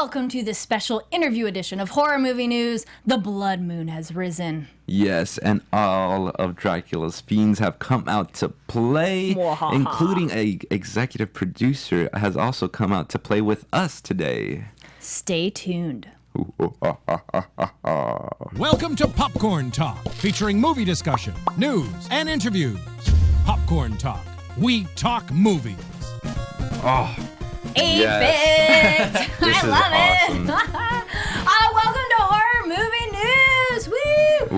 Welcome to this special interview edition of Horror Movie News. The blood moon has risen. Yes, and all of Dracula's fiends have come out to play, including a executive producer has also come out to play with us today. Stay tuned. Welcome to Popcorn Talk, featuring movie discussion, news, and interviews. Popcorn Talk. We talk movies. Oh, 8-bit! This I is love awesome. it! Welcome to Horror Movie News! Woo!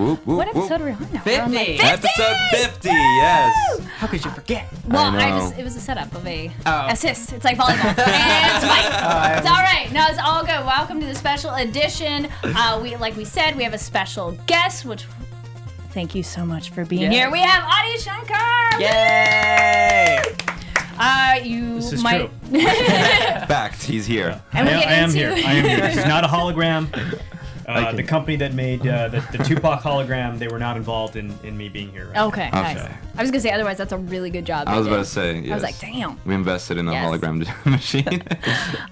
Whoop, whoop, What episode whoop. are we on now? 50. We're on, like, 50! Episode 50, yes. How could you forget? Well, I know. it was a setup of a Oh. assist. It's like volleyball. And it's white. It's all right. No, it's all good. Welcome to the special edition. Like we said, we have a special guest, which thank you so much for being here. We have Adi Shankar. Yay! You This is might. true. Fact, he's here. And we'll I get am into here. I am here. This is not a hologram. The company that made the Tupac hologram, they were not involved in me being here. Right? Okay, nice. I was gonna say other's that's a really good job. I was they about did. to say, yes. I was like, damn. We invested in a Yes. hologram machine.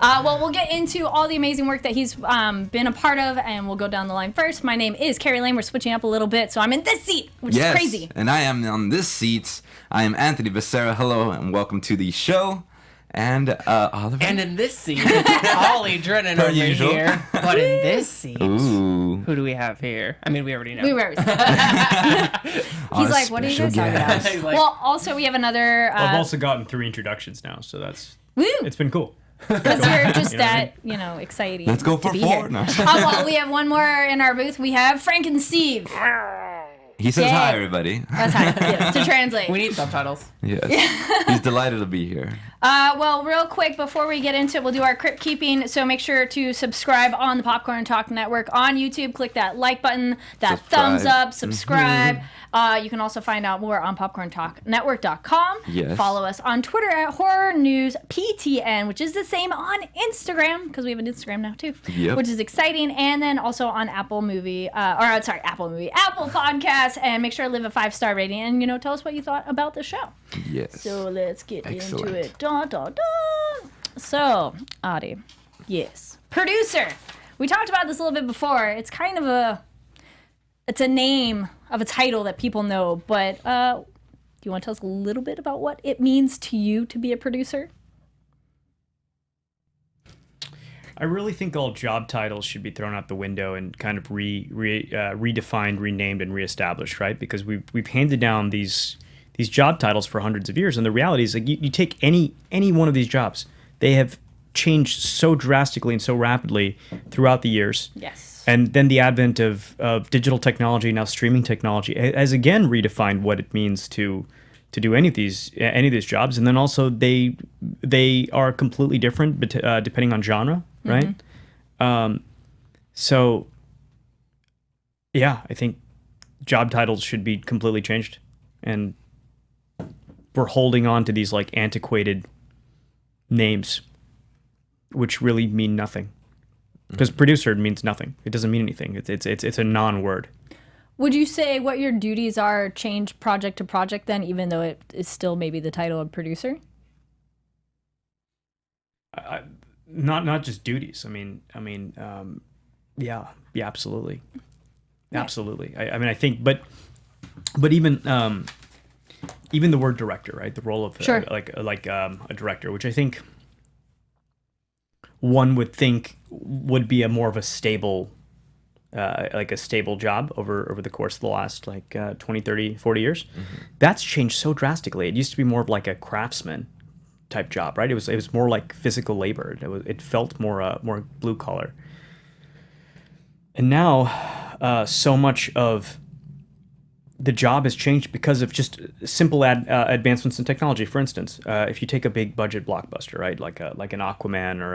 Well, we'll get into all the amazing work that he's been a part of, and we'll go down the line first. My name is Carrie Lane. We're switching up a little bit, so I'm in this seat, which is crazy. And I am on this seat. I am Anthony Becerra. Hello, and welcome to the show. And Oliver. And in this scene, Holly Drennan Per over usual. here. But in this scene, Ooh. who do we have here? I mean, we already know. We were. He's like, what are you guys talking about? He's like- Well, also we have another. Well, I've also gotten 3 introductions now, so Woo! it's been cool. Because you're just You know what I that, exciting. Let's go to for be 4. here. No. Well, we have one more in our booth. We have Frank and Steve. He says Yeah. hi, everybody. That's hi. Yes, to translate. We need subtitles. Yes. He's delighted to be here. Well, real quick, before we get into it, we'll do our crypt keeping. So make sure to subscribe on the Popcorn Talk Network on YouTube. Click that like button, that thumbs up, subscribe. You can also find out more on popcorntalknetwork.com. Yes. Follow us on Twitter at Horror News PTN, which is the same on Instagram, because we have an Instagram now too, Yep. which is exciting. And then also on Apple Podcasts. And make sure to leave a 5-star rating and, tell us what you thought about the show. Yes. So let's get Excellent. into it. Dun, dun, dun. So, Adi, yes, producer. We talked about this a little bit before. It's kind of it's a name of a title that people know, but do you want to tell us a little bit about what it means to you to be a producer? I really think all job titles should be thrown out the window and kind of redefined, renamed, and reestablished, right? Because we've handed down these job titles for hundreds of years, and the reality is, like, you take any one of these jobs, they have changed so drastically and so rapidly throughout the years. Yes. And then the advent of digital technology, now streaming technology, has again redefined what it means to do any of these jobs. And then also they are completely different depending on genre, right? So yeah, I think job titles should be completely changed, and we're holding on to these like antiquated names, which really mean nothing. Because producer means nothing. It doesn't mean anything. It's a non-word. Would you say what your duties are change project to project then, even though it is still maybe the title of producer? Not just duties. Yeah, absolutely, absolutely. I mean, I think, but even the word director, right? The role of Sure. a director, which I think one would think would be a more of a stable, like a stable job over the course of the last 20, 30, 40 years. That's changed so drastically. It used to be more of like a craftsman type job, right? It was more like physical labor. It felt more blue collar. And now, so much of the job has changed because of just simple advancements in technology. For instance, if you take a big budget blockbuster, right, like an Aquaman or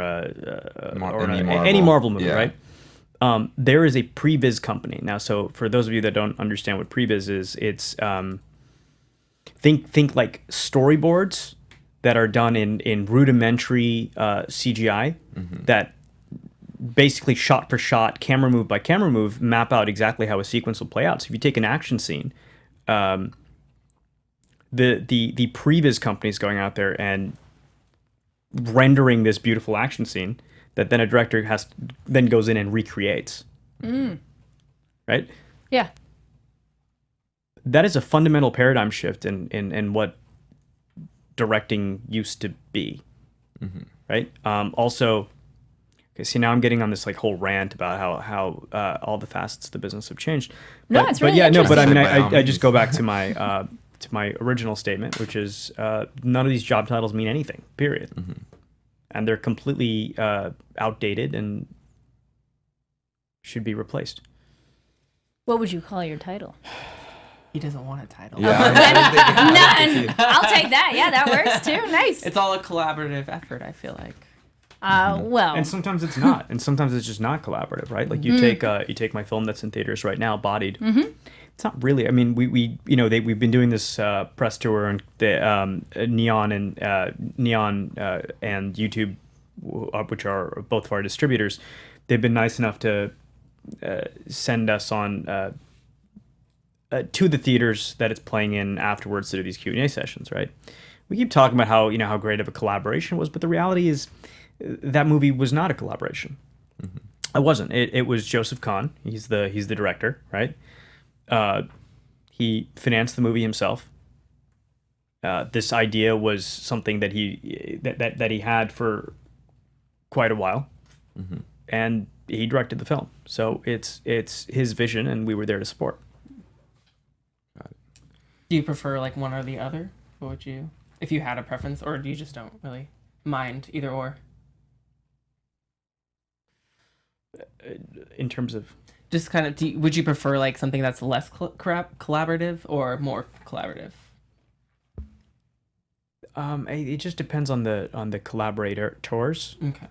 any Marvel movie, Yeah. right? There is a previs company now. So for those of you that don't understand what previs is, it's think like storyboards that are done in rudimentary CGI that basically shot for shot, camera move by camera move, map out exactly how a sequence will play out. So if you take an action scene, the previs company is going out there and rendering this beautiful action scene that then a director then goes in and recreates. Right? Yeah. That is a fundamental paradigm shift in what directing used to be. Right? Also, okay, see, now I'm getting on this like whole rant about how all the facets of the business have changed. No, it's really but I mean, interesting. I just go back to my original statement, which is none of these job titles mean anything, period. And they're completely outdated and should be replaced. What would you call your title? He doesn't want a title. Yeah. None. I'll take that. Yeah, that works too. Nice. It's all a collaborative effort, I feel like. Well. And sometimes it's not, and sometimes it's just not collaborative, right? Like you take my film that's in theaters right now, Bodied. It's not really. I mean, we've been doing this press tour and the Neon and YouTube, which are both of our distributors. They've been nice enough to send us on to the theaters that it's playing in afterwards to do these Q&A sessions, right? We keep talking about how great of a collaboration it was, but the reality is that movie was not a collaboration. It wasn't. It was Joseph Kahn. He's the director, right? He financed the movie himself. This idea was something that he had for quite a while, and he directed the film. So it's his vision, and we were there to support. Do you prefer like one or the other? What would you, if you had a preference, or do you just don't really mind either or? In terms of Just kind of, would you prefer like something that's less collaborative or more collaborative? it just depends on the collaborators. Okay.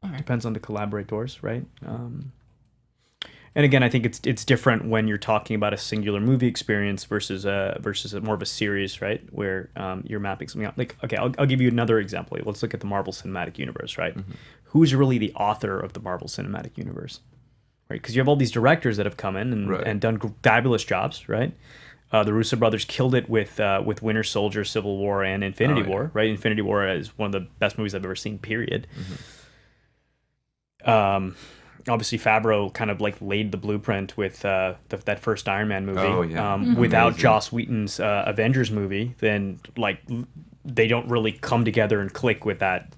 All right. Depends on the collaborators, right? And again, I think it's different when you're talking about a singular movie experience versus more of a series, right? Where you're mapping something out. Like, okay, I'll give you another example. Let's look at the Marvel Cinematic Universe, right? Who's really the author of the Marvel Cinematic Universe, right? Because you have all these directors that have come in and done fabulous jobs, right? The Russo brothers killed it with Winter Soldier, Civil War, and Infinity War, right? Infinity War is one of the best movies I've ever seen, period. Obviously, Favreau kind of like laid the blueprint with that first Iron Man movie. Without Amazing. Joss Whedon's Avengers movie, then like they don't really come together and click with that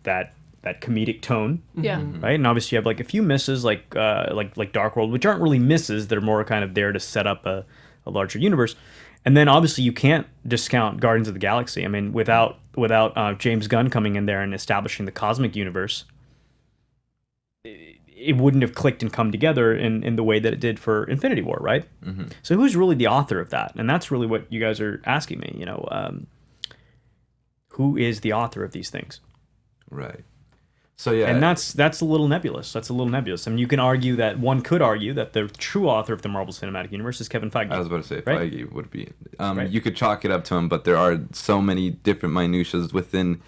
comedic tone. Yeah. Right, and obviously you have like a few misses like Dark World, which aren't really misses. They're more kind of there to set up a larger universe. And then obviously you can't discount Guardians of the Galaxy. I mean, without James Gunn coming in there and establishing the cosmic universe, it wouldn't have clicked and come together in the way that it did for Infinity War, right? So who's really the author of that? And that's really what you guys are asking me. Who is the author of these things? Right. So yeah, And that's a little nebulous. I mean, you can argue that one could argue that the true author of the Marvel Cinematic Universe is Kevin Feige. I was about to say right? Feige would be. Right. You could chalk it up to him, but there are so many different minutiae within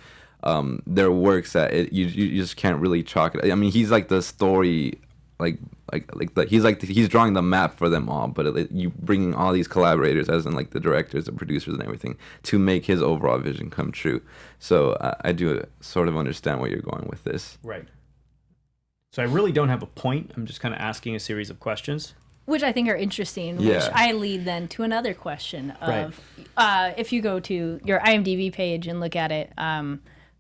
their works that you just can't really chalk it. I mean, he's like the story, he's drawing the map for them all. But you bringing all these collaborators, as in like the directors, the producers, and everything, to make his overall vision come true. So I do sort of understand where you're going with this. Right. So I really don't have a point. I'm just kind of asking a series of questions. Which I think are interesting, Yeah. which I lead then to another question of if you go to your IMDb page and look at it,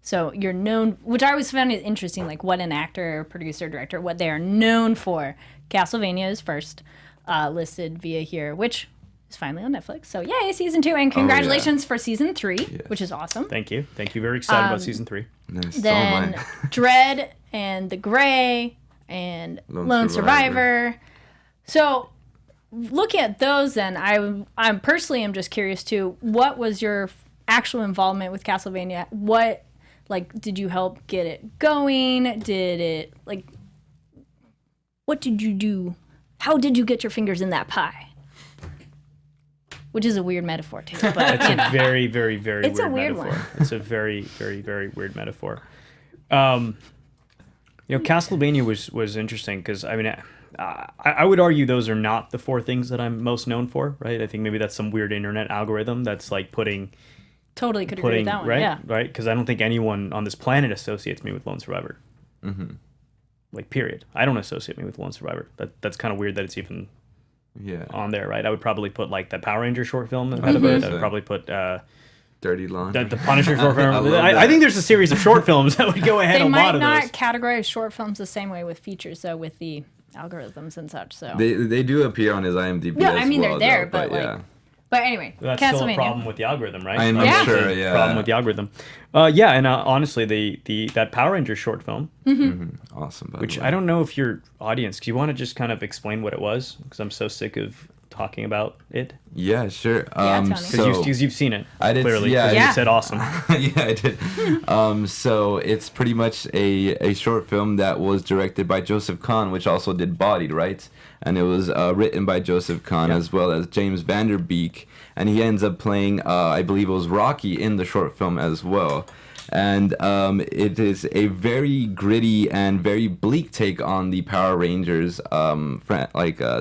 so you're known, which I always found it interesting, like what an actor, producer, director, what they are known for. Castlevania is first listed via here, which is finally on Netflix. So yay, season 2, and congratulations for season 3, which is awesome. Thank you. Very excited about season 3. Nice. Then Dredd and The Grey and Lone Survivor. So looking at those, then I'm personally am just curious too. What was your actual involvement with Castlevania? What did you help get it going? What did you do? How did you get your fingers in that pie? Which is a weird metaphor too. But It's a very, very, very It's a weird weird metaphor. one. It's a very, very, very weird metaphor. Castlevania was interesting because I mean, I would argue those are not the 4 things that I'm most known for, right? I think maybe that's some weird internet algorithm that's like putting totally could agree with that one. right, Yeah. right, because I don't think anyone on this planet associates me with Lone Survivor. Like, period. I don't associate me with Lone Survivor. That's kind of weird that it's even Yeah. on there, right? I would probably put like the Power Ranger short film ahead of it. I would probably put Dirty Laundry. the Punisher short film. love I that. think there's a series of short films that would go ahead They of a lot might of not those. categorize short films the same way with features, though, with the algorithms and such. So, They do appear on his IMDb. yeah, as I mean well, they're there, though, but like, yeah. but anyway, That's still a Castlevania. problem with the algorithm, right? I'm Yeah. sure. It's a Yeah. problem with the algorithm. Yeah, and honestly, that Power Rangers short film, Awesome. By which the way. I don't know if your audience, do you want to just kind of explain what it was? Because I'm so sick of talking about it. Yeah, sure. Tell me. Because you've seen it. I did. Clearly. Yeah, 'Cause Yeah. You said awesome. yeah, I did. So it's pretty much a short film that was directed by Joseph Kahn, which also did Bodied, right? And it was written by Joseph Kahn as well as James Vanderbeek, and he ends up playing, I believe it was Rocky in the short film as well. And it is a very gritty and very bleak take on the Power Rangers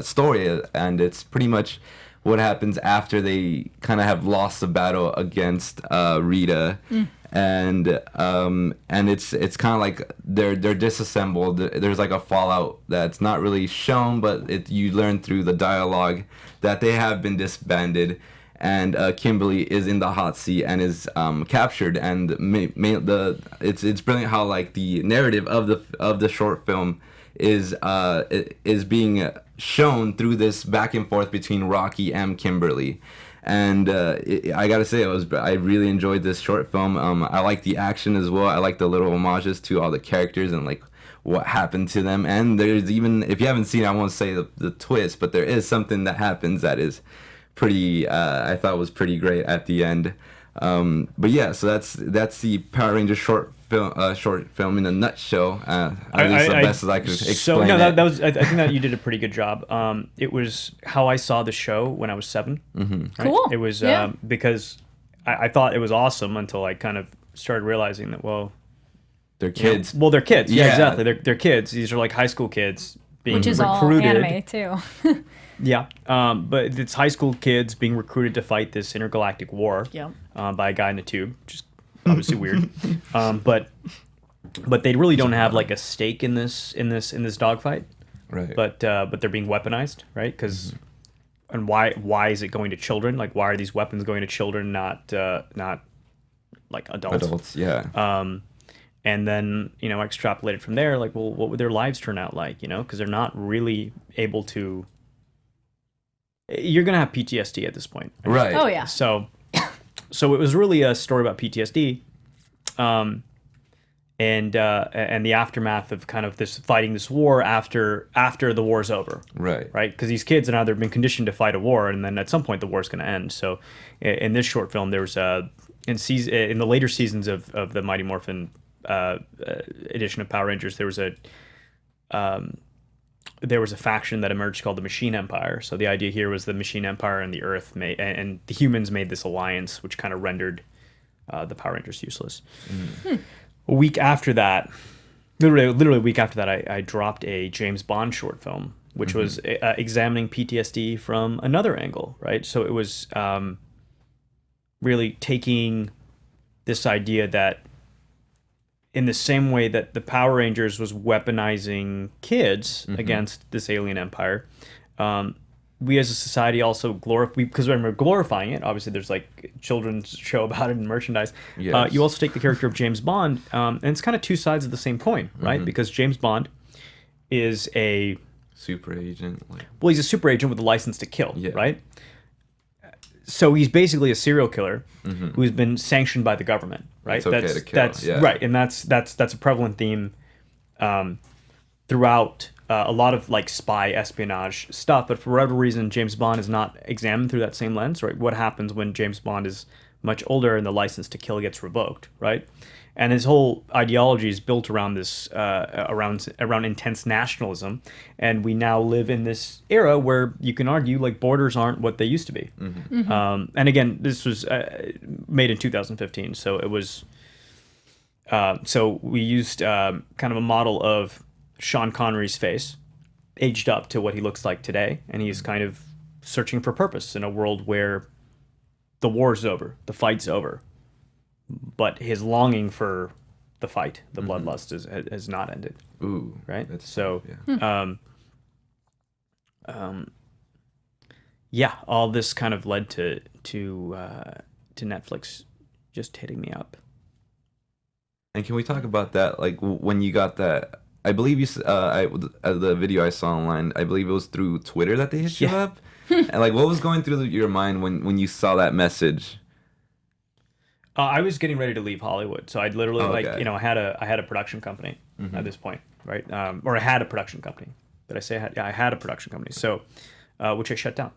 story, and it's pretty much what happens after they kind of have lost the battle against Rita, and it's kind of like they're disassembled. There's like a fallout that's not really shown, but you learn through the dialogue that they have been disbanded. And Kimberly is in the hot seat and is captured, and it's brilliant how like the narrative of the short film is being shown through this back and forth between Rocky and Kimberly, and I gotta say I really enjoyed this short film. I like the action as well. I like the little homages to all the characters and like what happened to them, and there's even, if you haven't seen it, I won't say the twist, but there is something that happens that is pretty I thought was pretty great at the end. But yeah, so that's the Power Rangers short film in a nutshell. At least the best as I could explain. So no, it. that was. I think that you did a pretty good job. It was how I saw the show when I was 7. Mm-hmm. Right? Cool. It was Yeah. Because I thought it was awesome until I kind of started realizing that They're kids. Well, they're kids. Yeah, Yeah. exactly. They're kids. These are like high school kids being Which is all recruited. anime too. Yeah, but it's high school kids being recruited to fight this intergalactic war Yep. by a guy in a tube, which is obviously weird. But they really don't have like a stake in this dogfight. Right. But they're being weaponized, right? Because and why is it going to children? Like, why are these weapons going to children, not like adults? Adults, yeah. And then, extrapolated from there, like, well, what would their lives turn out like, because they're not really able to. You're going to have PTSD at this point. Right. Oh yeah. So it was really a story about PTSD, and the aftermath of kind of this fighting this war after the war's over. Right. Right? Because these kids have either been conditioned to fight a war, and then at some point the war's going to end. So in this short film, there was in the later seasons of the Mighty Morphin edition of Power Rangers, there was a faction that emerged called the Machine Empire. So the idea here was the Machine Empire and the Earth and the humans made this alliance, which kind of rendered the Power Rangers useless. A week after that, literally a week after that, I dropped a James Bond short film, which was examining PTSD from another angle, right? So it was really taking this idea that in the same way that the Power Rangers was weaponizing kids against this alien empire, we as a society also because when we're glorifying it, obviously there's like children's show about it and merchandise. Yes. You also take the character of James Bond, and it's kind of two sides of the same coin, right? Because James Bond is a Super agent. he's a super agent with a license to kill, Yeah. right? So he's basically a serial killer who's been sanctioned by the government, right? It's okay to kill, That's yeah. right, and that's a prevalent theme throughout a lot of like spy espionage stuff. But for whatever reason, James Bond is not examined through that same lens, right? What happens when James Bond is much older and the license to kill gets revoked, right? And his whole ideology is built around this, around intense nationalism, and we now live in this era where you can argue like borders aren't what they used to be. And again, this was made in 2015, so it was. So we used kind of a model of Sean Connery's face, aged up to what he looks like today, and he's kind of searching for purpose in a world where the war's over, the fight's over. But his longing for the fight, the bloodlust has not ended. Ooh, Right. that's So, yeah. yeah, all this kind of led to Netflix just hitting me up. And can we talk about that? Like when you got that, I believe the video I saw online, I believe it was through Twitter that they hit you Yeah. up. And like, what was going through your mind when you saw that message? I was getting ready to leave Hollywood, so I'd literally Okay. I had a production company at this point, right? Or I had a production company. Did I say I had? Yeah, I had a production company. So, which I shut down.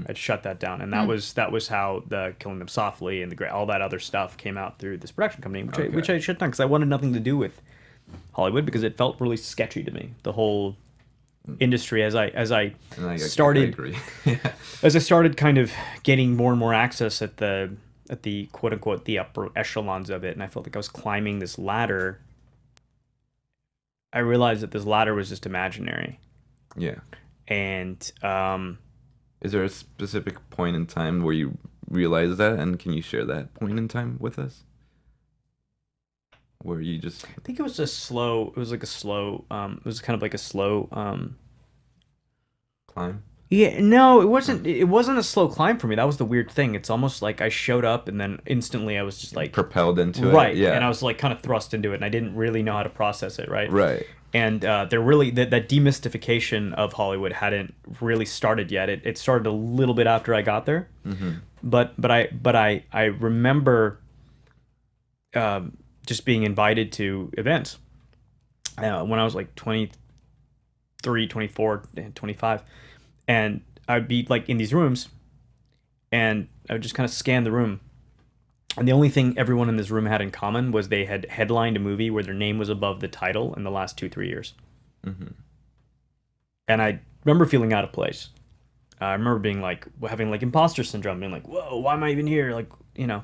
I'd shut that down, and that was how the Killing Them Softly and all that other stuff came out through this production company, which I shut down because I wanted nothing to do with Hollywood because it felt really sketchy to me. The whole industry as I started I agree. Yeah. as I started kind of getting more and more access at the quote unquote the upper echelons of it, and I felt like I was climbing this ladder. I realized that this ladder was just imaginary, Yeah. and Is there a specific point in time where you realized that, and can you share that point in time with us? Where you just I think it was a slow. It was like a slow. It was kind of like a slow. climb? Yeah, no, it wasn't. It wasn't a slow climb for me. That was the weird thing. It's almost like I showed up and then instantly I was just like Propelled into right, it? Yeah. and I was like kind of thrust into it, and I didn't really know how to process it. Right. Right. And there really that demystification of Hollywood hadn't really started yet. It started a little bit after I got there. But I remember just being invited to events when I was like 23, 24, and 25, and I'd be like in these rooms, and I would just kind of scan the room. And the only thing everyone in this room had in common was they had headlined a movie where their name was above the title in the last 2-3 years. And I remember feeling out of place. I remember being like, having like imposter syndrome, being like, whoa, why am I even here? Like, you know.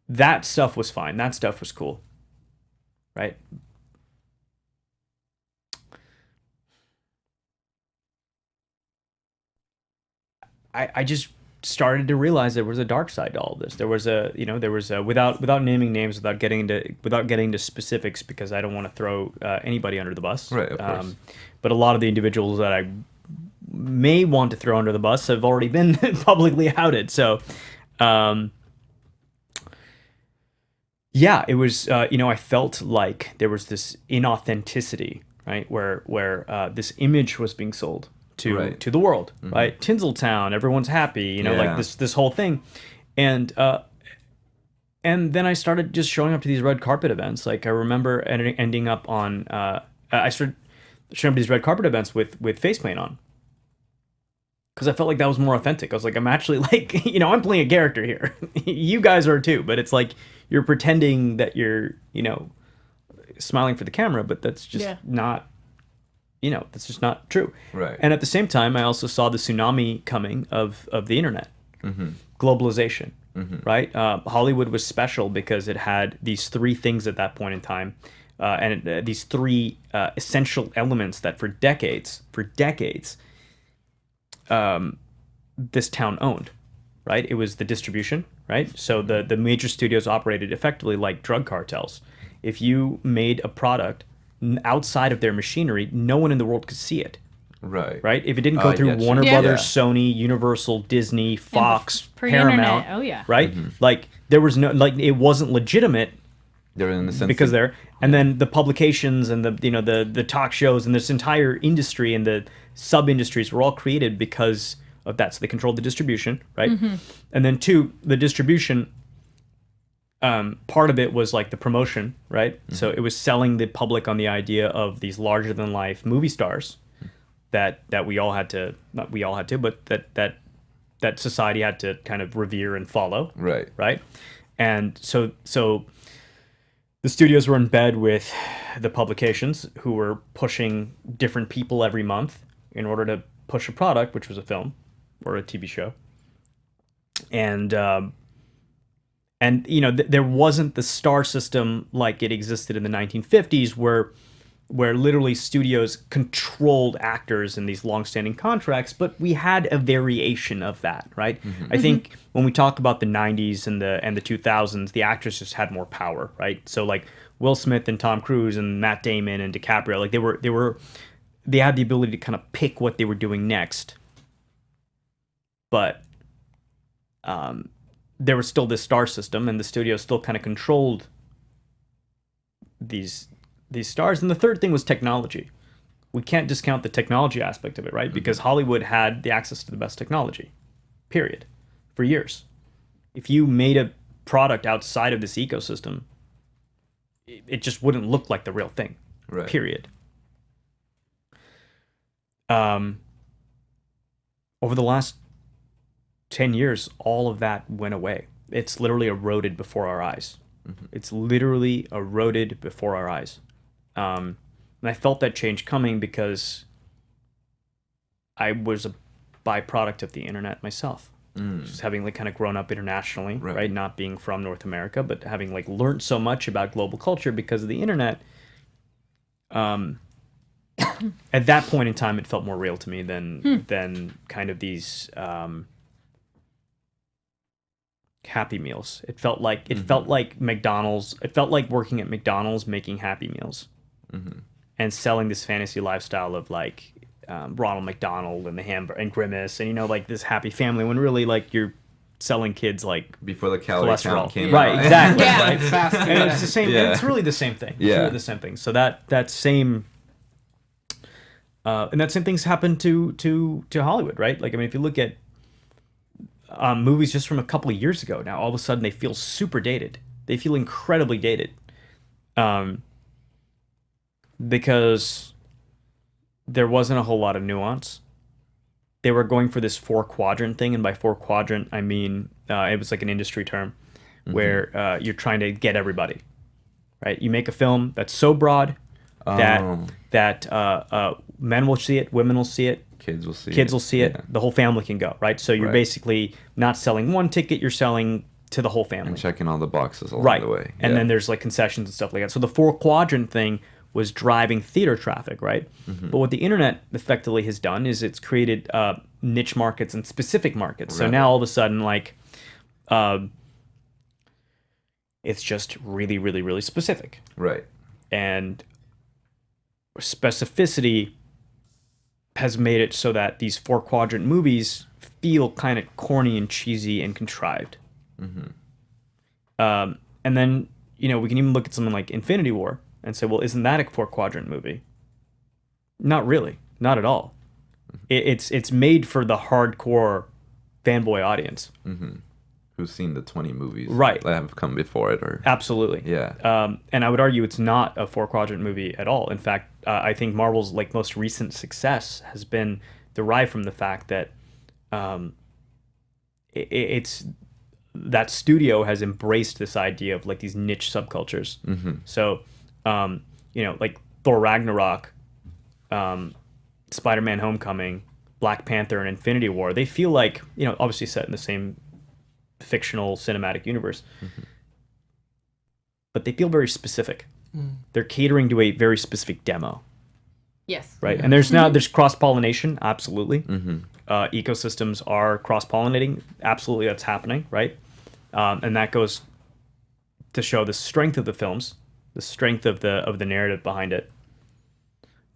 That stuff was fine. That stuff was cool. Right? I just started to realize there was a dark side to all of this. There was a without naming names, without getting into specifics, because I don't want to throw anybody under the bus. Right, of course. But a lot of the individuals that I may want to throw under the bus have already been publicly outed. So, yeah, it was. I felt like there was this inauthenticity, right, where this image was being sold to the world, right? Tinseltown, everyone's happy, like this whole thing, and then I started just showing up to these red carpet events. Like I remember ending up on, I started showing up to these red carpet events with face paint on, because I felt like that was more authentic. I was like, I'm actually like, I'm playing a character here. You guys are too, but it's like you're pretending that you're, smiling for the camera, but that's just not. That's just not true. Right. And at the same time, I also saw the tsunami coming of the internet, globalization, right? Hollywood was special because it had these three things at that point in time, and these three essential elements that for decades, this town owned, right? It was the distribution, right? So the major studios operated effectively like drug cartels. If you made a product outside of their machinery, no one in the world could see it. Right? If it didn't go through Warner Brothers, Sony, Universal, Disney, Fox, Paramount, right? Like there was no, like it wasn't legitimate. They're in the sense because they're, and then the publications and the talk shows and this entire industry and the sub industries were all created because of that. So they controlled the distribution, right? And then two, the distribution. Part of it was like the promotion, right? So it was selling the public on the idea of these larger than life movie stars that we all had to, not we all had to, but that society had to kind of revere and follow. Right. And so the studios were in bed with the publications who were pushing different people every month in order to push a product, which was a film or a TV show. And there wasn't the star system like it existed in the 1950s, where where literally studios controlled actors in these long-standing contracts, but we had a variation of that, right? I think when we talk about the 90s and the 2000s, the actors just had more power, right? So like Will Smith and Tom Cruise and Matt Damon and DiCaprio, like they had the ability to kind of pick what they were doing next. But there was still this star system, and the studio still kind of controlled these stars. And the third thing was technology. We can't discount the technology aspect of it, right? Because Hollywood had the access to the best technology, period, for years. If you made a product outside of this ecosystem, it just wouldn't look like the real thing, Right. period. Over the last 10 years, all of that went away. It's literally eroded before our eyes. It's literally eroded before our eyes. And I felt that change coming because I was a byproduct of the internet myself. Just having like kind of grown up internationally, right? Not being from North America, but having like learned so much about global culture because of the internet. At that point in time, it felt more real to me than kind of these Happy Meals. It felt like McDonald's. It felt like working at McDonald's making Happy Meals and selling this fantasy lifestyle of like Ronald McDonald and the hamburger and Grimace and like this happy family when really like you're selling kids like Before the calorie count came right, out. exactly. Yeah. Right? It's fast food. And it's the same. Yeah. And it's really the same thing. It's Yeah. really the same thing. So that same. And that same thing's happened to Hollywood, right? Like, I mean, if you look at movies just from a couple of years ago, now all of a sudden they feel super dated. They feel incredibly dated, because there wasn't a whole lot of nuance. They were going for this 4-quadrant thing, and by 4-quadrant, I mean it was like an industry term where you're trying to get everybody, right? You make a film that's so broad that men will see it, women will see it, Kids will see it. Yeah. The whole family can go, right? So you're Right. basically not selling one ticket, you're selling to the whole family. And checking all the boxes along Right. the way. And Yeah. then there's like concessions and stuff like that. So the 4-quadrant thing was driving theater traffic, right? But what the internet effectively has done is it's created niche markets and specific markets. So Right. now all of a sudden, like, it's just really, really, really specific. Right. And specificity has made it so that these 4-quadrant movies feel kind of corny and cheesy and contrived. And then, we can even look at something like Infinity War and say, well, isn't that a 4-quadrant movie? Not really. Not at all. It's made for the hardcore fanboy audience. Who's seen the 20 movies Right. that have come before it? Or Absolutely. Yeah. And I would argue it's not a 4-quadrant movie at all. In fact, I think Marvel's like most recent success has been derived from the fact that it's that studio has embraced this idea of like these niche subcultures. So, like Thor Ragnarok, Spider-Man: Homecoming, Black Panther, and Infinity War, they feel like, obviously set in the same fictional cinematic universe, but they feel very specific. They're catering to a very specific demo, Yes. right? And there's cross-pollination, absolutely. Ecosystems are cross-pollinating, absolutely, that's happening, right? And that goes to show the strength of the films, the strength of the narrative behind it.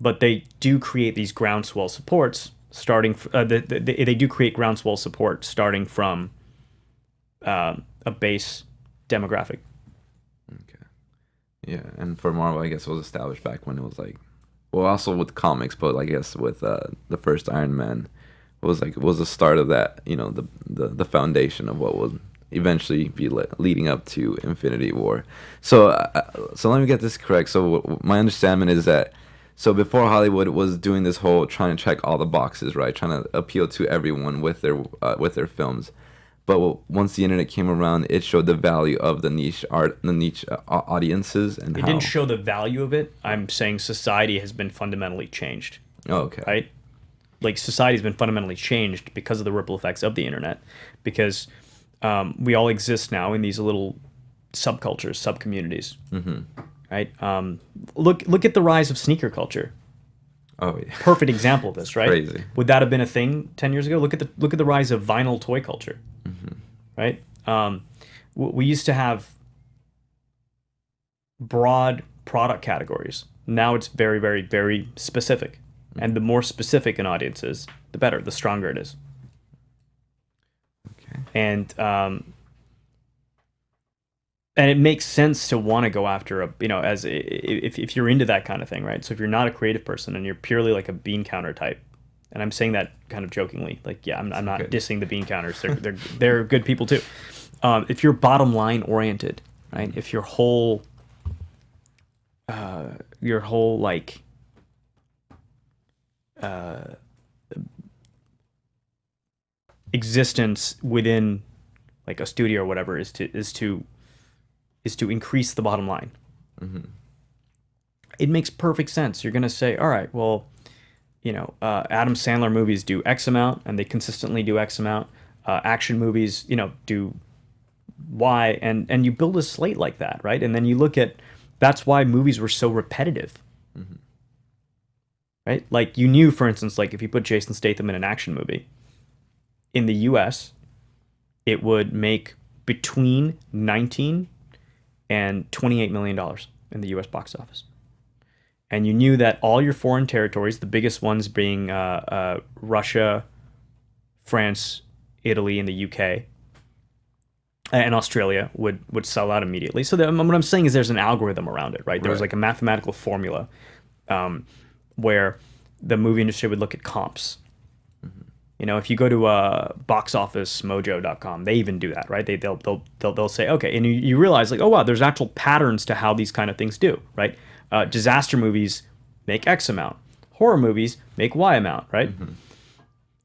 But they do create these groundswell supports starting. They do create groundswell support starting from a base demographic. Okay. Yeah, and for Marvel, I guess it was established back when it was like, well, also with comics, but I guess with the first Iron Man, it was the start of that. The foundation of what would eventually be leading up to Infinity War. So let me get this correct. So my understanding is that. So before Hollywood was doing this whole trying to check all the boxes, right? Trying to appeal to everyone with their films. But once the internet came around, it showed the value of the niche audiences and It didn't show the value of it. I'm saying society has been fundamentally changed. Oh, okay. Right? Like society's been fundamentally changed because of the ripple effects of the internet. Because we all exist now in these little subcultures, subcommunities. Right? look at the rise of sneaker culture. Oh yeah. Perfect example of this, right? Crazy. Would that have been a thing 10 years ago? Look at the rise of vinyl toy culture, right? We used to have broad product categories. Now it's very, very, very specific, and the more specific an audience is, the better, the stronger it is. Okay. And it makes sense to want to go after as if you're into that kind of thing, right? So if you're not a creative person and you're purely like a bean counter type, and I'm saying that kind of jokingly, like I'm not dissing the bean counters. They're good people too. If you're bottom line oriented, right? If your whole like existence within like a studio or whatever is to increase the bottom line. It makes perfect sense. You're gonna say, all right, well, Adam Sandler movies do X amount and they consistently do X amount. Action movies, do Y, and you build a slate like that, right? And then you look at, that's why movies were so repetitive, right? Like you knew, for instance, like if you put Jason Statham in an action movie, in the U.S., it would make between 19 and $28 million in the U.S. box office. And you knew that all your foreign territories, the biggest ones being Russia, France, Italy, and the UK, and Australia would sell out immediately. So what I'm saying is there's an algorithm around it, right? There was like a mathematical formula where the movie industry would look at comps. If you go to boxofficemojo.com, they even do that, right? They'll say, okay, and you realize like, oh wow, there's actual patterns to how these kind of things do, right? Disaster movies make X amount, horror movies make Y amount, right?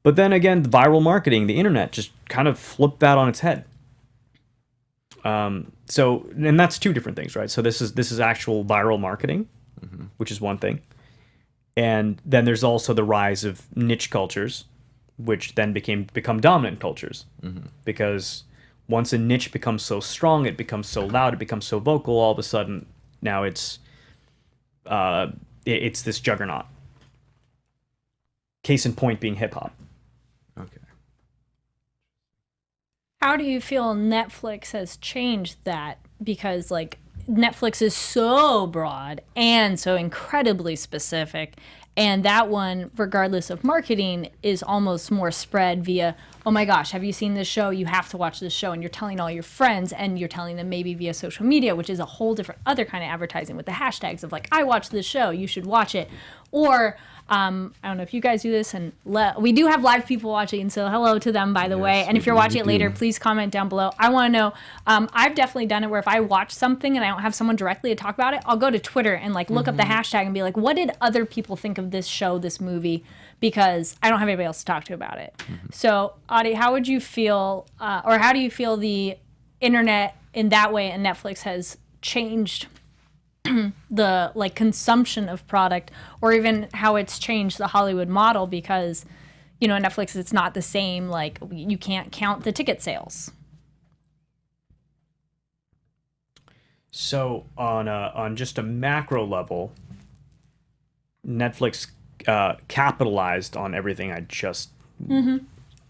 But then again, the viral marketing, the internet just kind of flipped that on its head. So, and that's two different things, right? So this is actual viral marketing, which is one thing, and then there's also the rise of niche cultures, which then become dominant cultures, because once a niche becomes so strong, it becomes so loud, it becomes so vocal. All of a sudden, now it's this juggernaut. Case in point being hip hop. Okay. How do you feel Netflix has changed that? Because like Netflix is so broad and so incredibly specific, and that one, regardless of marketing, is almost more spread via, oh my gosh, have you seen this show? You have to watch this show, and you're telling all your friends, and you're telling them maybe via social media, which is a whole different other kind of advertising with the hashtags of like, I watched this show, you should watch it. Or I don't know if you guys do this, and we do have live people watching, so hello to them, by the way. And if you're watching it later, please comment down below. I want to know, I've definitely done it where if I watch something and I don't have someone directly to talk about it, I'll go to Twitter and like look up the hashtag and be like, what did other people think of this show, this movie? Because I don't have anybody else to talk to about it. So, Adi, how would you feel, or how do you feel the internet in that way and Netflix has changed the like consumption of product, or even how it's changed the Hollywood model? Because Netflix, it's not the same, like you can't count the ticket sales. So on just a macro level, Netflix capitalized on everything I just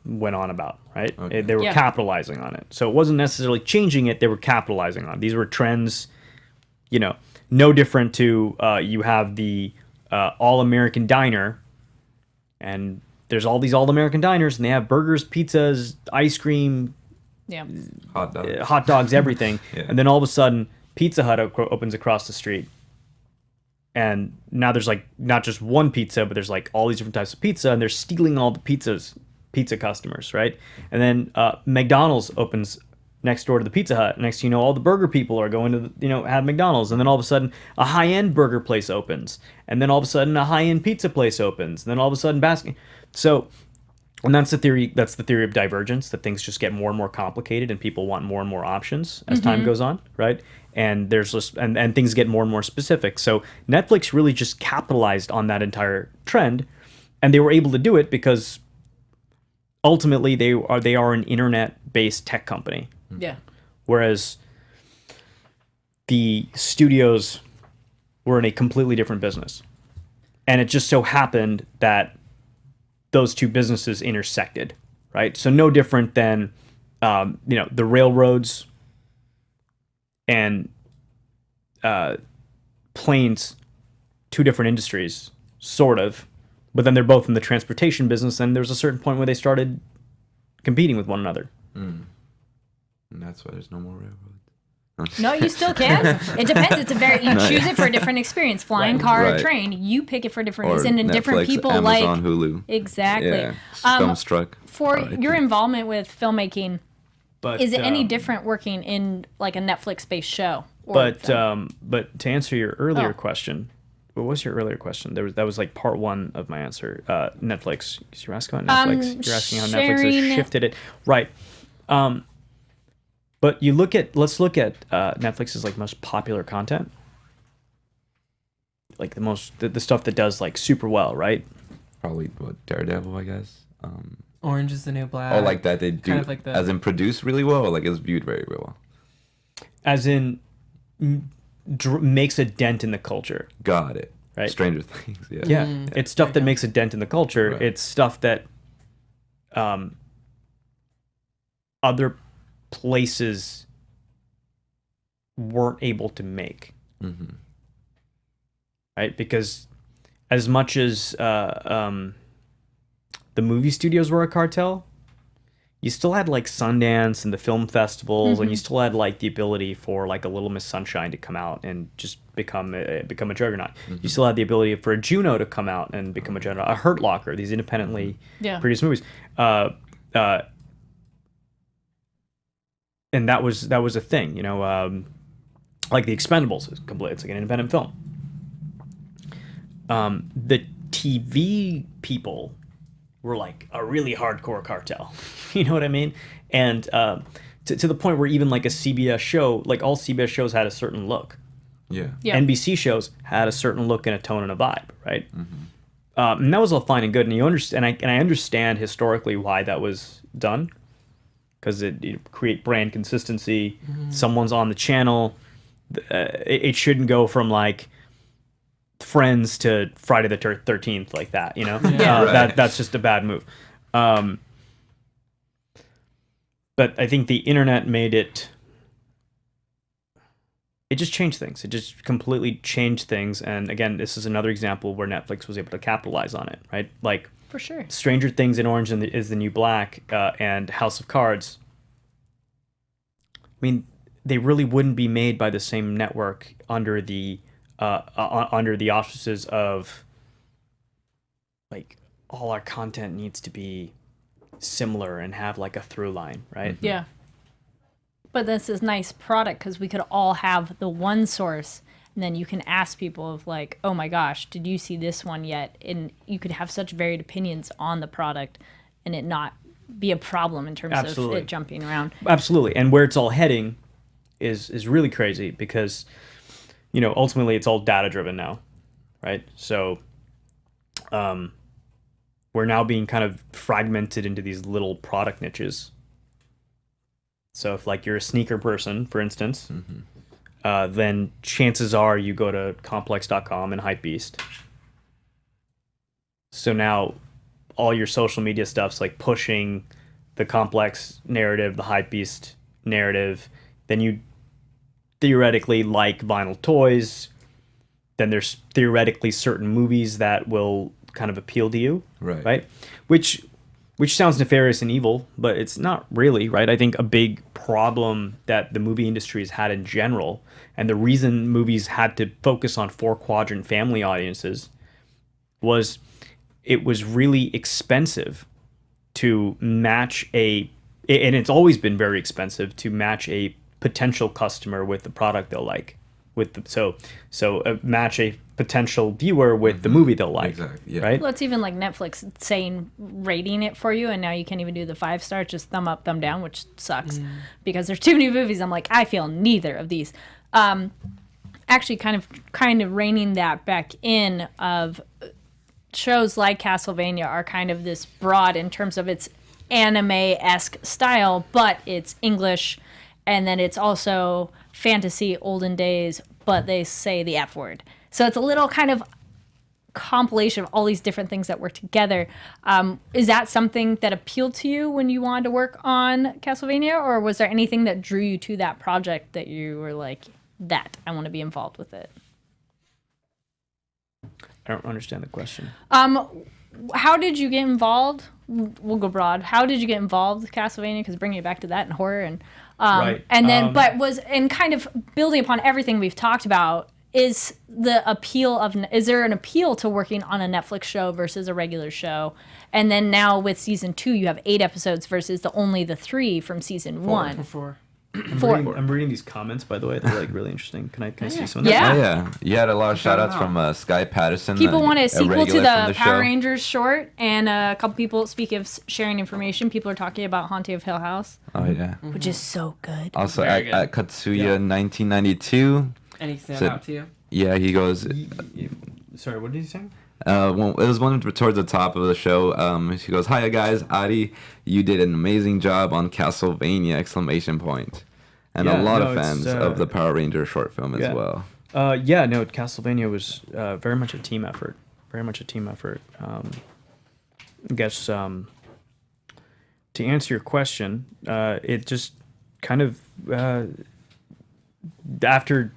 went on about, right? Okay. They were capitalizing on it. So it wasn't necessarily changing it, they were capitalizing on it. These were trends, no different to you have the all-American diner, and there's all these all-American diners, and they have burgers, pizzas, ice cream, hot dogs, everything. And then all of a sudden, Pizza Hut opens across the street. And now there's like not just one pizza, but there's like all these different types of pizza, and they're stealing all the pizza customers, right? And then McDonald's opens next door to the Pizza Hut. Next thing you know, all the burger people are going to have McDonald's, and then all of a sudden a high-end burger place opens, and then all of a sudden a high-end pizza place opens, and then all of a sudden So, and that's the theory. That's the theory of divergence, that things just get more and more complicated, and people want more and more options as time goes on, right? And there's just and things get more and more specific. So Netflix really just capitalized on that entire trend, and they were able to do it because ultimately they are an internet-based tech company. Yeah. Whereas the studios were in a completely different business. And it just so happened that those two businesses intersected, right? So no different than, the railroads and planes, two different industries, sort of, but then they're both in the transportation business, and there's a certain point where they started competing with one another. And that's why there's no more railroads. No, you still can. It depends. It's you choose it for a different experience. Flying car or train, you pick it for different Or reason, and different Netflix, people Amazon, Hulu. Exactly. Yeah. Dumbstruck. For R.I.P. your involvement with filmmaking, But is it any different working in like a Netflix-based show? But to answer your earlier question, what was your earlier question? That was like part one of my answer. Netflix. You're asking about Netflix. You're asking how Netflix has shifted it, right? But let's look at Netflix's like most popular content, like the stuff that does like super well, right? Probably Daredevil, I guess. Orange is the New Black. Oh, like that they do, kind of like as in produce really well, or like it's viewed very well. As in, makes a dent in the culture. Got it. Right. Stranger Things. Yeah. Yeah, it's stuff that makes a dent in the culture. Right. It's stuff that other places weren't able to make. Mm-hmm. Right? Because as much as the movie studios were a cartel, you still had like Sundance and the film festivals, and you still had like the ability for like a Little Miss Sunshine to come out and just become a juggernaut. You still had the ability for a Juno to come out and become a juggernaut. A Hurt Locker, these independently produced movies. And that was a thing, like The Expendables is complete. It's like an independent film. The TV people were like a really hardcore cartel. You know what I mean? And to the point where even like a CBS show, like all CBS shows had a certain look. Yeah. NBC shows had a certain look and a tone and a vibe, right? And that was all fine and good. And you understand, and I understand historically why that was done, because it create brand consistency. Someone's on the channel. It shouldn't go from like Friends to Friday the 13th like that, that's just a bad move. But I think the internet made it just changed things. It just completely changed things. And again, this is another example where Netflix was able to capitalize on it, right? Like, for sure, Stranger Things and Orange is the New Black and House of Cards. I mean, they really wouldn't be made by the same network under the auspices of like all our content needs to be similar and have like a through line, right? Yeah. But this is nice product because we could all have the one source, and then you can ask people of like, oh my gosh, did you see this one yet? And you could have such varied opinions on the product and it not be a problem in terms of it jumping around. Absolutely. And where it's all heading is really crazy because, ultimately it's all data driven now, right? So we're now being kind of fragmented into these little product niches. So if like you're a sneaker person, for instance, then chances are you go to complex.com and Hypebeast. So now all your social media stuff's like pushing the Complex narrative, the Hypebeast narrative. Then you theoretically like vinyl toys. Then there's theoretically certain movies that will kind of appeal to you, right? Which sounds nefarious and evil, but it's not really, right? I think a big problem that the movie industry has had in general, and the reason movies had to focus on 4-quadrant family audiences, was it was really expensive to match and it's always been very expensive to match a potential customer with the product they'll like. Match a potential viewer with the movie they'll like. Exactly. Yeah. Right? Well, it's even like Netflix rating it for you, and now you can't even do the 5 stars, just thumb up, thumb down, which sucks because there's too many movies. I'm like, I feel neither of these. Actually, kind of reining that back in of shows like Castlevania are kind of this broad in terms of its anime-esque style, but it's English, and then it's also fantasy, olden days, but they say the F word. So it's a little kind of compilation of all these different things that work together. Is that something that appealed to you when you wanted to work on Castlevania, or was there anything that drew you to that project that you were like, that I want to be involved with it? I don't understand the question. How did you get involved? We'll go broad. How did you get involved with Castlevania? Because bringing it back to that and horror and Right. and then and kind of building upon everything we've talked about, is there an appeal to working on a Netflix show versus a regular show? And then now with season 2, you have 8 episodes versus only the 3 from season 1. 4. I'm reading these comments, by the way. They're like really interesting. Can I see some of that? Yeah. Oh, yeah. You had a lot of shout outs from Sky Patterson. People want a sequel to regular the from Power show. Rangers short, and a couple people, speaking of sharing information, people are talking about Haunting of Hill House, Oh, yeah. which is so good. Also, Very at good. Katsuya 1992, Any stand So- out to you? yeah, he goes, Sorry, what did he say? well, it was one towards the top of the show. She goes, "Hiya guys, Adi, you did an amazing job on Castlevania!" Exclamation point. And Yeah, a lot no, of it's, fans of the Power Ranger short film yeah. as well. Castlevania was very much a team effort. Very much a team effort. I guess to answer your question, it just kind of after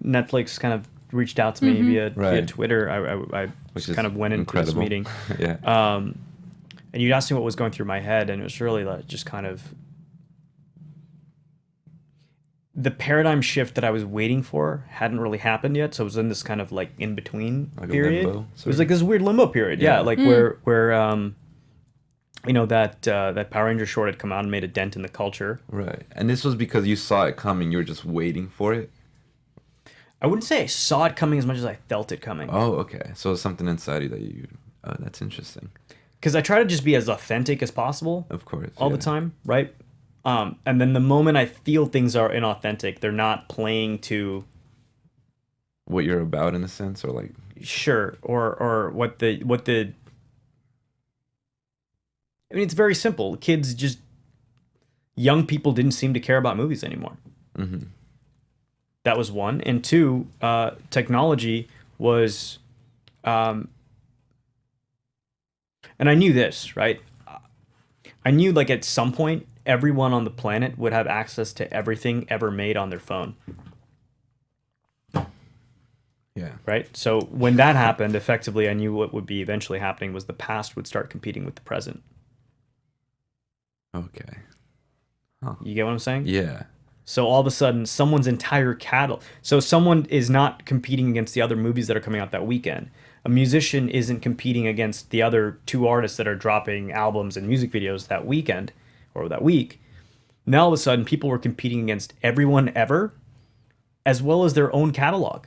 Netflix kind of reached out to me via Right. Twitter, I Which just is kind of went into incredible. this meeting. Yeah. And you asked me what was going through my head, and it was really like just kind of the paradigm shift that I was waiting for hadn't really happened yet. So I was in this kind of like in between Like a period. limbo, It sort was of? like this weird limbo period. Yeah, Yeah. like where that Power Ranger short had come out and made a dent in the culture. Right. And this was because you saw it coming. You were just waiting for it. I wouldn't say I saw it coming as much as I felt it coming. Oh, okay. So it's something inside you that you. Oh, that's interesting. Because I try to just be as authentic as possible. Of course. All the time, right? And then the moment I feel things are inauthentic, they're not playing to What you're about in a sense, or like. sure or what the I mean, it's very simple. Kids just young people didn't seem to care about movies anymore. Mm-hmm. That was one, and two, technology was, and I knew this, right? I knew like at some point everyone on the planet would have access to everything ever made on their phone. Yeah. Right? So when that happened, effectively, I knew what would be eventually happening was the past would start competing with the present. Okay. You get what I'm saying? Yeah. So all of a sudden, someone's entire catalog. So someone is not competing against the other movies that are coming out that weekend. A musician isn't competing against the other 2 artists that are dropping albums and music videos that weekend or that week. Now all of a sudden, people were competing against everyone ever, as well as their own catalog.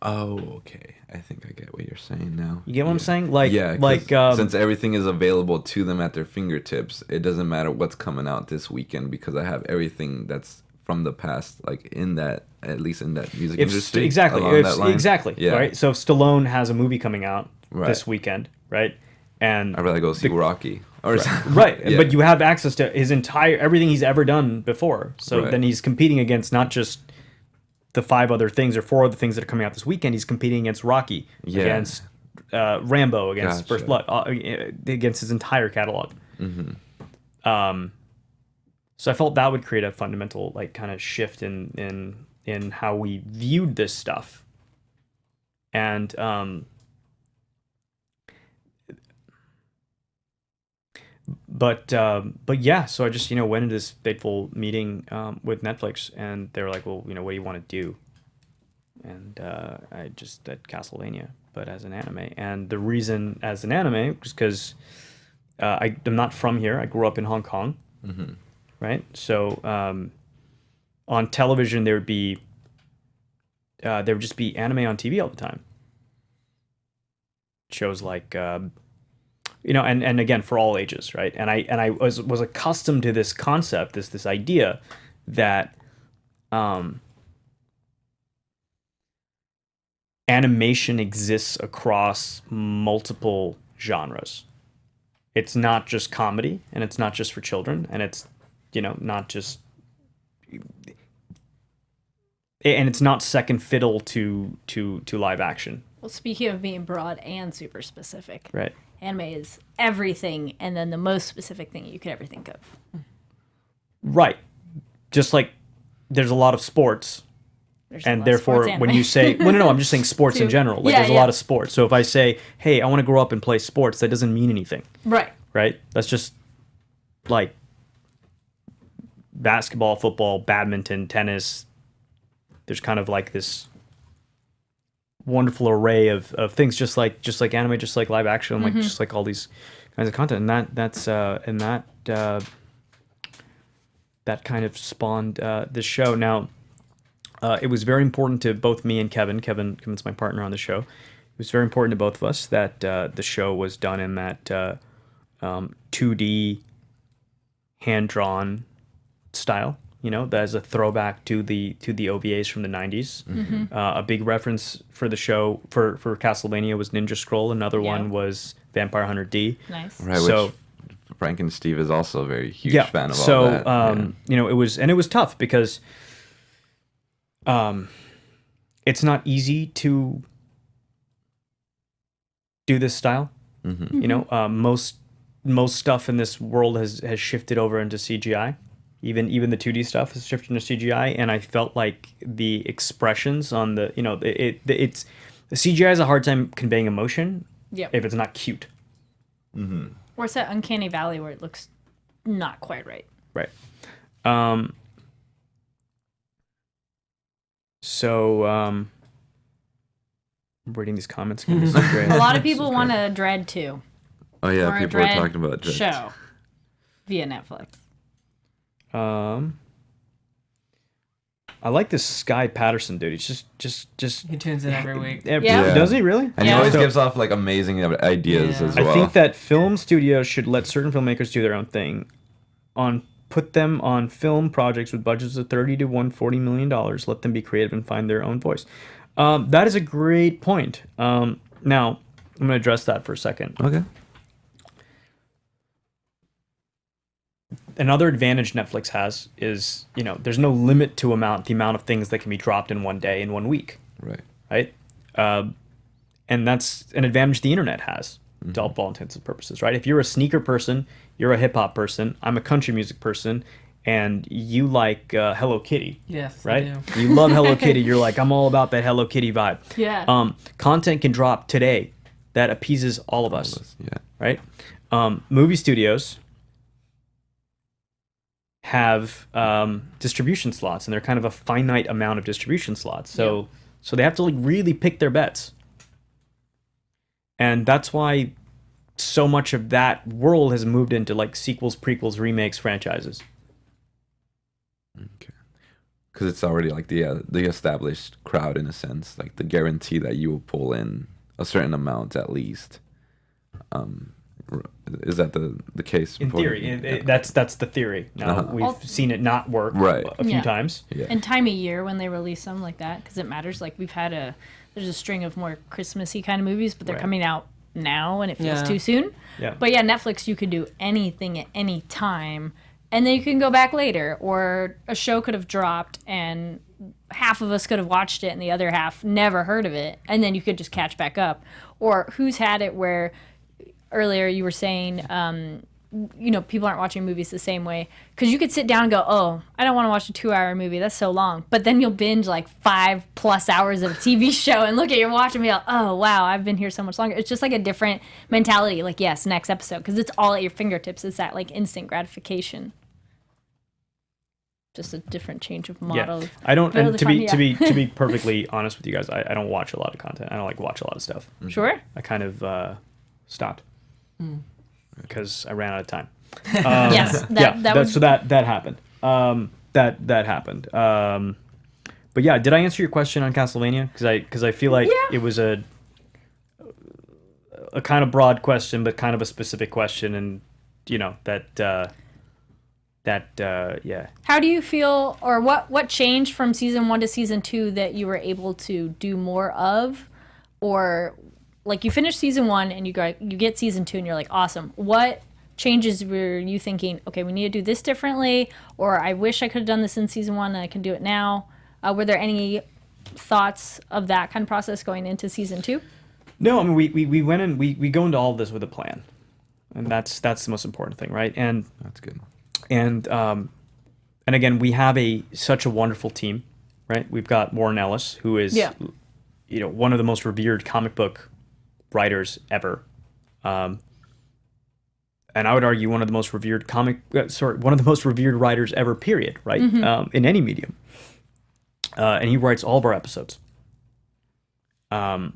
Oh, okay. I think I get what you're saying now. You get what I'm saying? Like, Yeah, 'cause like since everything is available to them at their fingertips, it doesn't matter what's coming out this weekend because I have everything that's from the past, like in that, at least in that music industry. Exactly, along that line. exactly. Yeah. Right. So if Stallone has a movie coming out Right. this weekend, right? And I'd rather go see Rocky or something. right, Yeah. but you have access to his entire everything he's ever done before. So Right. then he's competing against not just the 5 other things or 4 other things that are coming out this weekend. He's competing against Rocky, Yeah. against Rambo, against Gotcha. First Blood, against his entire catalog. Mm-hmm. So I felt that would create a fundamental like kind of shift in how we viewed this stuff, and but yeah. So I just went into this fateful meeting with Netflix, and they were like, well, what do you want to do? And I just said Castlevania, but as an anime. And the reason as an anime was because I'm not from here. I grew up in Hong Kong. Mm-hmm. Right? So on television there would just be anime on TV all the time. Shows like and again for all ages, right? And I was accustomed to this concept, this idea that animation exists across multiple genres. It's not just comedy, and it's not just for children, and it's not just and it's not second fiddle to live action. Well, speaking of being broad and super specific, Right. anime is everything, and then the most specific thing you could ever think of. Right. Just like there's a lot of sports, There's a and lot of sports therefore when anime. you say, well, no, I'm just saying sports in Too. general. Like Yeah, there's a yeah. lot of sports. So if I say, hey, I want to grow up and play sports, that doesn't mean anything, Right. right? That's just like basketball, football, badminton, tennis. There's kind of like this wonderful array of things, just like anime, just like live action, like just like all these kinds of content, and that kind of spawned this show. Now, it was very important to both me and Kevin. Kevin's my partner on the show. It was very important to both of us that the show was done in that 2D hand-drawn style. You know, that is a throwback to the OVAs from the 90s. A big reference for the show for Castlevania was Ninja Scroll. Another one was Vampire Hunter D. Nice. Right, So- which Frank and Steve is also a very huge Yeah. fan of So all that. you know, it was tough because it's not easy to do this style. You know, most stuff in this world has shifted over into CGI. Even the 2D stuff has shifted into CGI, and I felt like the expressions on the, you know, it's the CGI has a hard time conveying emotion Yep. if it's not cute. Or it's that uncanny valley where it looks not quite right. Right. So I'm reading these comments again. This is great. A lot of people want a Dredd too. Oh yeah, Or a people are Dredd talking about Dredd. show via Netflix. I like this Sky Patterson dude. He's just He tunes in every week. Yeah. Does he really? And he Yeah. always So- gives off like amazing ideas Yeah. as well. I think that film studios should let certain filmmakers do their own thing. Put them on film projects with budgets of $30 to $140 million. Let them be creative and find their own voice. That is a great point. Now, I'm going to address that for a second. Okay. Another advantage Netflix has is, you know, there's no limit to the amount of things that can be dropped in one day, in 1 week, Right. right? And that's an advantage the internet has, to all intents and purposes, right? If you're a sneaker person, you're a hip hop person, I'm a country music person, and you like Hello Kitty, Yes, I right? do. You love Hello Kitty. You're like, I'm all about that Hello Kitty vibe. Yeah. Content can drop today that appeases all of us, Yeah. right? Movie studios have distribution slots, and they're kind of a finite amount of distribution slots. So they have to like really pick their bets. And that's why so much of that world has moved into like sequels, prequels, remakes, franchises. Okay. Because it's already like the established crowd in a sense, like the guarantee that you will pull in a certain amount at least. Is that the case? In before? theory, Yeah. that's the theory. Now Uh-huh. we've seen it not work Right. a few Yeah. times. Yeah. And time of year when they release them like that, because it matters. Like there's a string of more Christmassy kind of movies, but they're Right. coming out now and it feels Yeah. too soon. Yeah. But yeah, Netflix, you could do anything at any time, and then you can go back later. Or a show could have dropped, and half of us could have watched it, and the other half never heard of it, and then you could just catch back up. Or Who's Had It, where earlier you were saying, you know, people aren't watching movies the same way, because you could sit down and go, oh, I don't want to watch a 2-hour movie, that's so long, but then you'll binge like 5+ hours of a TV show and look at your watch and be like, oh wow, I've been here so much longer. It's just like a different mentality, like, yes, next episode, because it's all at your fingertips. It's that like instant gratification, just a different change of model. Yeah, I don't. But And the to fun, be yeah. to be perfectly honest with you guys, I don't watch a lot of content. I don't like watch a lot of stuff. Sure. I kind of stopped because I ran out of time. Yes, that would, So that happened. That happened. But yeah, did I answer your question on Castlevania? Because I feel like Yeah. it was a kind of broad question, but kind of a specific question, and you know that yeah. How do you feel, or what changed from season 1 to season 2 that you were able to do more of? Or like you finish season 1 and you get season 2 and you're like, awesome. What changes were you thinking, okay, we need to do this differently, or I wish I could have done this in season 1 and I can do it now? Were there any thoughts of that kind of process going into season 2? No, I mean we went in. We go into all of this with a plan, and that's the most important thing, right? And That's good. and again, we have such a wonderful team, right? We've got Warren Ellis, who is one of the most revered comic book writers ever. And I would argue one of the most revered one of the most revered writers ever, period, right? In any medium. And he writes all of our episodes. The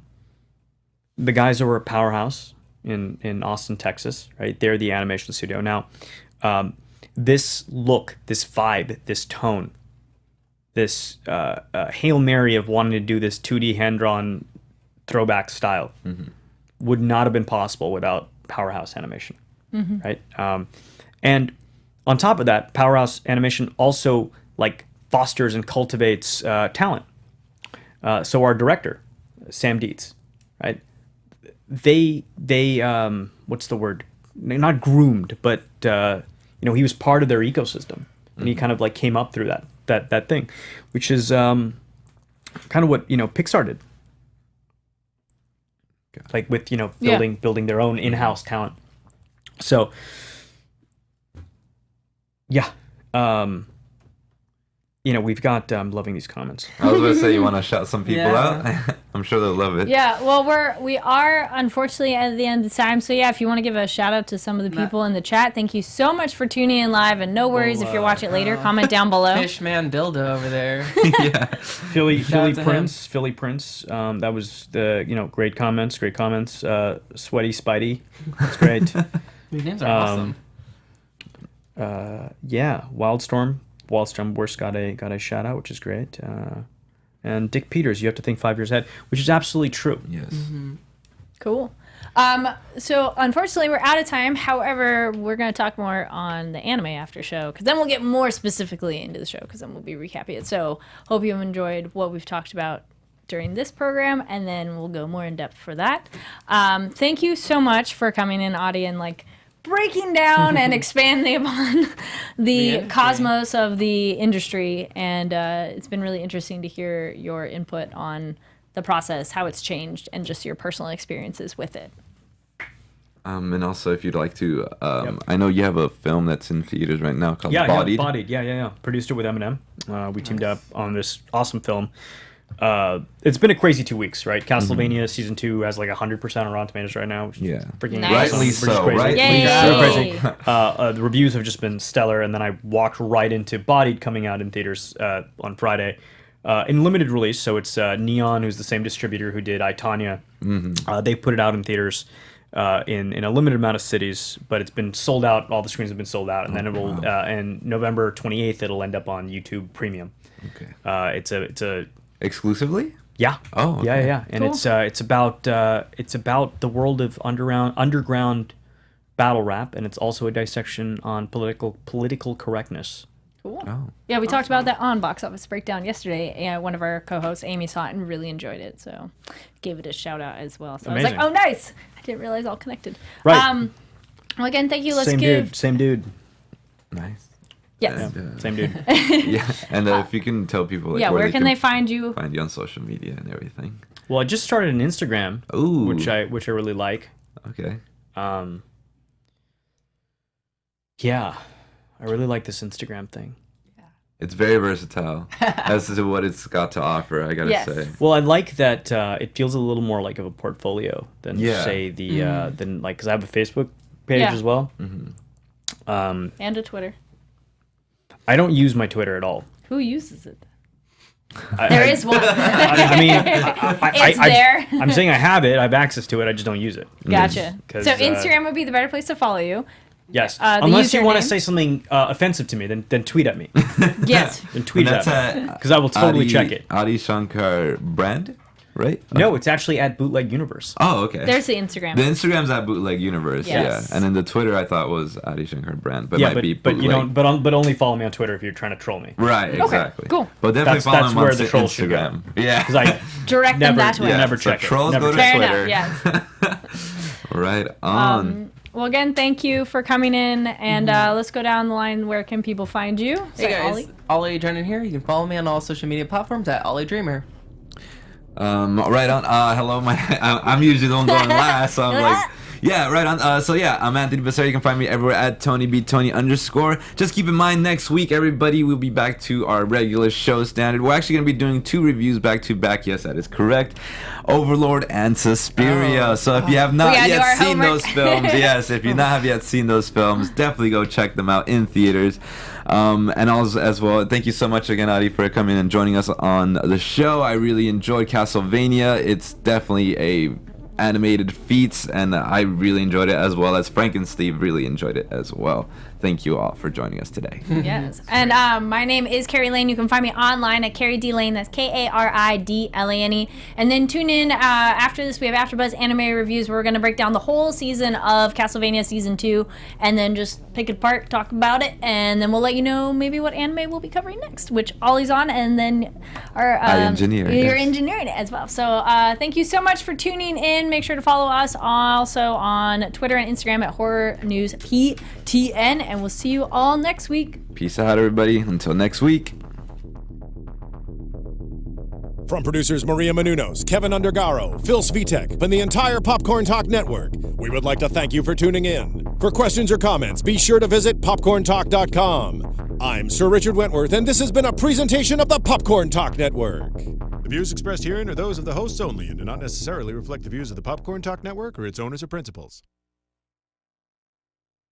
guys over at Powerhouse in Austin, Texas, right? They're the animation studio. Now, this look, this vibe, this tone, this Hail Mary of wanting to do this 2D hand-drawn throwback style would not have been possible without Powerhouse Animation. Right, and on top of that, Powerhouse Animation also fosters and cultivates talent. So our director, Sam Dietz, right? They what's the word? Not groomed, but he was part of their ecosystem, and he kind of came up through that thing, which is kind of what Pixar did, with building their own in-house talent. So, yeah, we've got. I'm loving these comments. I was going to say, you want to shout some people out? I'm sure they'll love it. Yeah, well, we are unfortunately at the end of the time. So yeah, if you want to give a shout out to some of the people in the chat, thank you so much for tuning in live. And no worries if you're watching it later. Comment down below. Fishman Dildo over there. Yeah. Philly Prince. That was the great comments. Sweaty Spidey. That's great. These names are awesome. Yeah, Wildstorm Worst got a shout out, which is great. And Dick Peters, you have to think 5 years ahead, which is absolutely true. Yes. Cool. So unfortunately we're out of time. However, we're going to talk more on the anime after show, because then we'll get more specifically into the show, because then we'll be recapping it. So hope you've enjoyed what we've talked about during this program, and then we'll go more in depth for that. Thank you so much for coming in, Audie, and breaking down and expanding upon the cosmos of the industry. And it's been really interesting to hear your input on the process, how it's changed, and just your personal experiences with it. And also, if you'd like to, I know you have a film that's in theaters right now called Bodied. Bodied. Bodied, yeah. Produced it with Eminem. We teamed up on this awesome film. It's been a crazy 2 weeks, right? Castlevania season 2 has 100% on Rotten Tomatoes right now, which is freaking Nice. Rightly awesome, so, crazy. right? Yay! The reviews have just been stellar, and then I walked right into Bodied coming out in theaters on Friday in limited release. So it's Neon, who's the same distributor who did I, Tonya. They put it out in theaters in a limited amount of cities, but it's been sold out. All the screens have been sold out, and then it will and November 28th it'll end up on YouTube Premium. Okay. It's a Exclusively? Yeah. Oh, okay. Yeah. And Cool. it's about the world of underground battle rap, and it's also a dissection on political correctness. Cool. Oh. Yeah, we talked about that on Box Office Breakdown yesterday. And one of our co-hosts, Amy, saw it and really enjoyed it. So gave it a shout out as well. So Amazing. I was like, oh, nice. I didn't realize all connected. Right. Well, again, thank you. Let's Same dude. Yes. Nice. And, Same dude. yeah. And if you can tell people where can they find you? Find you on social media and everything. Well, I just started an Instagram, Ooh. which I really like. Okay. Yeah, I really like this Instagram thing. It's very versatile as to what it's got to offer, I gotta Yes. say. Well, I like that it feels a little more like of a portfolio than say Mm-hmm. because I have a Facebook page as well. And a Twitter. I don't use my Twitter at all. Who uses it? There is one. I mean, It's there. I'm saying I have it. I have access to it. I just don't use it. Gotcha. 'Cause, So Instagram would be the better place to follow you. Yes. The Unless you want to username? say something offensive to me, then tweet at me. Yes. Then tweet And at that's me. Because I will totally check it. Adi Shankar brand, right? No, it's actually at Bootleg Universe. Oh, okay. There's the Instagram. The Instagram's at Bootleg Universe, Yes. yeah. And then the Twitter I thought was Adi Shankar brand, but Yeah, might be but you Bootleg. don't. But only follow me on Twitter if you're trying to troll me. Right, exactly. cool. But definitely That's- follow that's him on where the trolls should go. Instagram. Yeah. Because I Direct them never, that way. never so check it. trolls Never go to check Fair Twitter. enough, yes. Right on. Well, again, thank you for coming in, and let's go down the line. Where can people find you? Hey guys, Ollie Drennan here. You can follow me on all social media platforms at Ollie Dreamer. Right on. Hello, I'm usually the one going last, so I'm like, yeah, right on. I'm Anthony Becerra. You can find me everywhere at TonyBTony_. Just keep in mind, next week, everybody, we'll be back to our regular show standard. We're actually going to be doing 2 reviews back to back. Yes, that is correct. Overlord and Suspiria. So if you have not yet seen those films, if you not have yet seen those films, definitely go check them out in theaters. And also, as well, thank you so much again, Adi, for coming and joining us on the show. I really enjoyed Castlevania. It's definitely a animated feat, and I really enjoyed it, as well as Frank and Steve really enjoyed it as well. Thank you all for joining us today. Yes. And my name is Carrie Lane. You can find me online at Carrie D Lane. That's KARIDLANE. And then tune in after this. We have AfterBuzz anime reviews. We're going to break down the whole season of Castlevania Season 2 and then just pick it apart, talk about it, and then we'll let you know maybe what anime we'll be covering next, which Ollie's on, and then I engineer. You're engineering it as well. So thank you so much for tuning in. Make sure to follow us also on Twitter and Instagram at Horror News PTN. And we'll see you all next week. Peace out, everybody. Until next week. From producers Maria Menounos, Kevin Undergaro, Phil Svitek, and the entire Popcorn Talk Network, we would like to thank you for tuning in. For questions or comments, be sure to visit popcorntalk.com. I'm Sir Richard Wentworth, and this has been a presentation of the Popcorn Talk Network. The views expressed herein are those of the hosts only and do not necessarily reflect the views of the Popcorn Talk Network or its owners or principals.